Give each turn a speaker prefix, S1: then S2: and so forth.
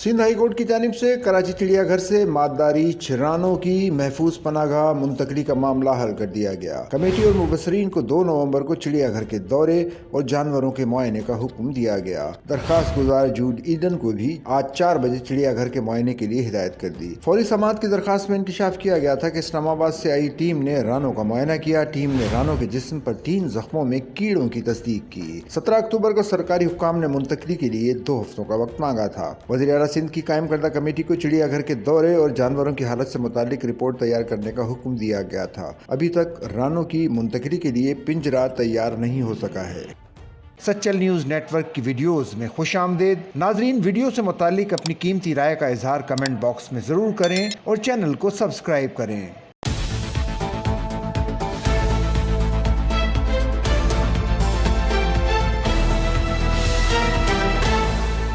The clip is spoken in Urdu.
S1: سندھ ہائی کورٹ کی جانب سے کراچی چڑیا گھر سے ماداری رانوں کی محفوظ پناہ گاہ منتقلی کا معاملہ حل کر دیا گیا۔ کمیٹی اور مبصرین کو 2 نومبر کو چڑیا گھر کے دورے اور جانوروں کے معائنے کا حکم دیا گیا۔ درخواست گزار جوڈ ایڈن کو بھی آج 4 بجے چڑیا گھر کے معائنے کے لیے ہدایت کر دی۔ فوری سماعت کی درخواست میں انکشاف کیا گیا تھا کہ اسلام آباد سے آئی ٹیم نے رانوں کا معائنہ کیا۔ ٹیم نے رانوں کے جسم پر 3 زخموں میں کیڑوں کی تصدیق کی۔ 17 اکتوبر کو سرکاری حکام نے منتقلی کے لیے 2 ہفتوں کا وقت مانگا تھا۔ وزیر اعلیٰ سندھ کی قائم کردہ کمیٹی کو چڑیا گھر کے دورے اور جانوروں کی حالت سے متعلق رپورٹ تیار کرنے کا حکم دیا گیا تھا۔ ابھی تک رانوں کی منتقلی کے لیے پنجرہ تیار نہیں ہو سکا ہے۔ سچل نیوز نیٹ ورک کی ویڈیوز میں خوش آمدید۔ ناظرین، ویڈیو سے متعلق اپنی قیمتی رائے کا اظہار کمنٹ باکس میں ضرور کریں اور چینل کو سبسکرائب کریں۔